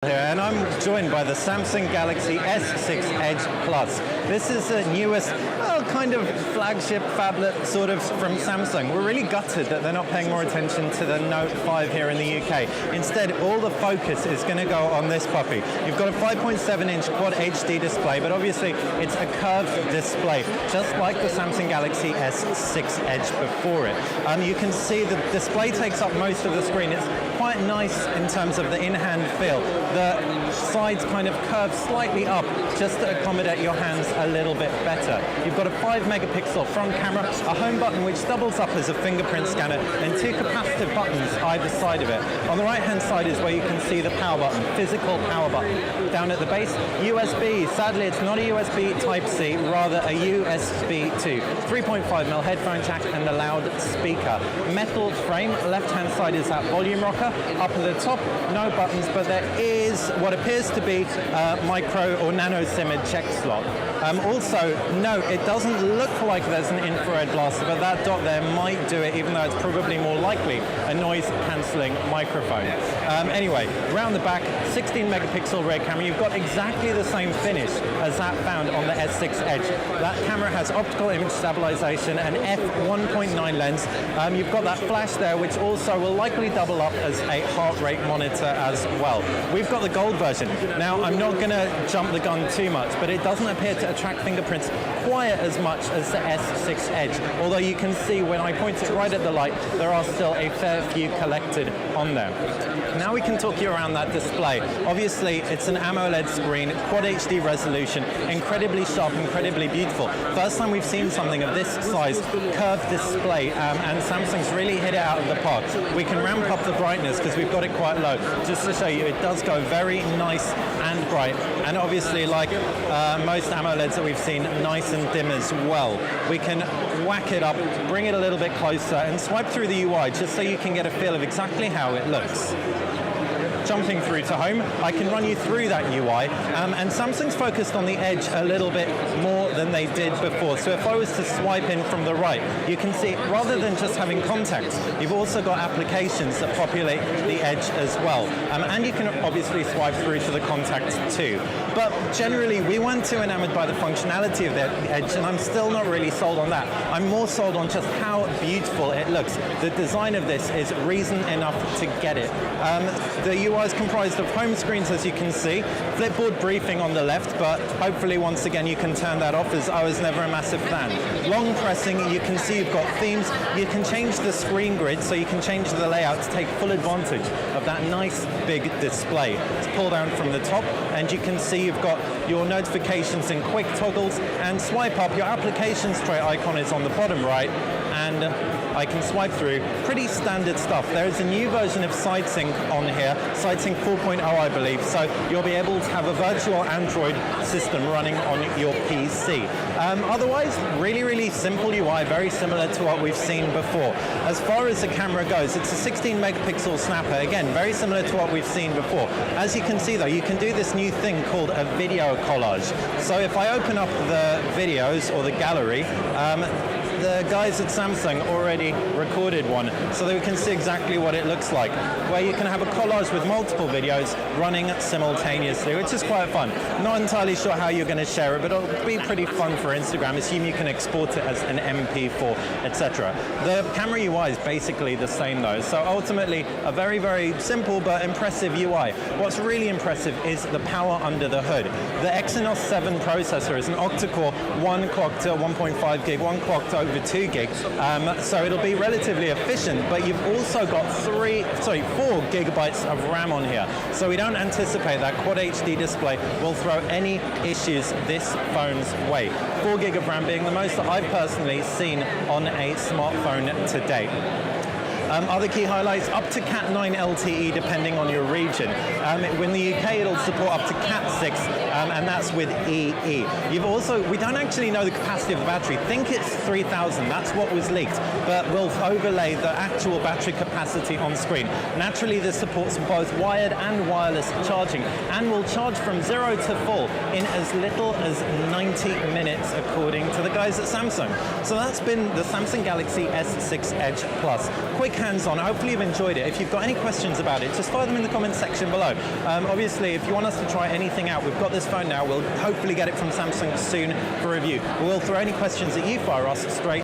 Here, and I'm joined by the Samsung Galaxy S6 Edge Plus. This is the newest, well, kind of flagship phablet sort of from Samsung. We're really gutted that they're not paying more attention to the Note 5 here in the UK. Instead, all the focus is going to go on this puppy. You've got a 5.7-inch Quad HD display, but obviously it's a curved display, just like the Samsung Galaxy S6 Edge before it. You can see the display takes up most of the screen. It's quite nice in terms of the in-hand feel. The sides kind of curve slightly up just to accommodate your hands a little bit better. You've got a 5-megapixel front camera, a home button which doubles up as a fingerprint scanner, and 2 capacitive buttons either side of it. On the right-hand side is where you can see the power button, physical power button. Down at the base, USB. Sadly, it's not a USB Type-C, rather a USB 2. 3.5mm headphone jack and a loudspeaker. Metal frame. Left-hand side is that volume rocker. Up at the top, no buttons, but there is what appears to be a micro or nano SIM eject slot. Also, no, it doesn't look like there's an infrared blaster, but that dot there might do it, even though it's probably more likely a noise-cancelling microphone. Anyway, around the back, 16-megapixel rear camera. You've got exactly the same finish as that found on the S6 Edge. That camera has optical image stabilization and f1.9 lens. You've got that flash there, which also will likely double up as a heart rate monitor as well. We've got the gold version. Now, I'm not going to jump the gun too much, but it doesn't appear to attract fingerprints quite as much as the S6 Edge. Although you can see when I point it right at the light, there are still a fair few collected on there. Now we can talk you around that display. Obviously, it's an AMOLED screen, Quad HD resolution, incredibly sharp, incredibly beautiful. First time we've seen something of this size, curved display, and Samsung's really hit it out of the park. We can ramp up the brightness because we've got it quite low. Just to show you, it does go very nice and bright, and obviously, like most AMOLEDs that we've seen, nice and dim as well. We can whack it up, bring it a little bit closer, and swipe through the UI just so you can get a feel of exactly how it looks. Jumping through to home, I can run you through that UI, and Samsung's focused on the Edge a little bit more than they did before. So if I was to swipe in from the right, you can see rather than just having contacts, you've also got applications that populate the Edge as well. And you can obviously swipe through to the contacts too. But generally, we weren't too enamored by the functionality of the Edge, and I'm still not really sold on that. I'm more sold on just how beautiful it looks. The design of this is reason enough to get it. The UI is comprised of home screens, as you can see, flipboard briefing on the left, but hopefully once again you can turn that off, as I was never a massive fan. Long pressing, you can see you've got themes. You can change the screen grid, so you can change the layout to take full advantage of that nice big display. It's pulled down from the top, and you can see you've got your notifications in quick toggles, and swipe up. Your applications tray icon is on the bottom right, and I can swipe through. Pretty standard stuff. There is a new version of SideSync on here, SideSync 4.0 I believe, so you'll be able to have a virtual Android system running on your PC. Otherwise, really simple UI, very similar to what we've seen before. As far as the camera goes, it's a 16-megapixel snapper, again, very similar to what we've seen before. As you can see though, you can do this new thing called a video collage. So if I open up the videos or the gallery, the guys at Samsung already recorded one, so that we can see exactly what it looks like, where you can have a collage with multiple videos running simultaneously, which is quite fun. Not entirely sure how you're going to share it, but it'll be pretty fun for Instagram. Assume you can export it as an MP4, etc. The camera UI is basically the same though, so ultimately a very simple but impressive UI. What's really impressive is the power under the hood. The Exynos 7 processor is an octa-core, 1 clock to 1.5 gig, 1 clock to over 2 gig, so it'll be relatively efficient, but you've also got 4 gigabytes of RAM on here, so we don't anticipate that Quad HD display will throw any issues this phone's way. 4 gig of RAM being the most that I've personally seen on a smartphone to date. Other key highlights, up to Cat 9 LTE depending on your region. In the UK it'll support up to Cat 6, and that's with EE. We don't actually know the capacity of the battery. Think it's 3000, that's what was leaked, but we'll overlay the actual battery capacity on screen. Naturally this supports both wired and wireless charging, and will charge from 0 to full in as little as 90 minutes according to the guys at Samsung. So that's been the Samsung Galaxy S6 Edge Plus. Quick hands-on. Hopefully you've enjoyed it. If you've got any questions about it, just fire them in the comments section below. Obviously, if you want us to try anything out, we've got this phone now. We'll hopefully get it from Samsung soon for review. We'll throw any questions that you fire us straight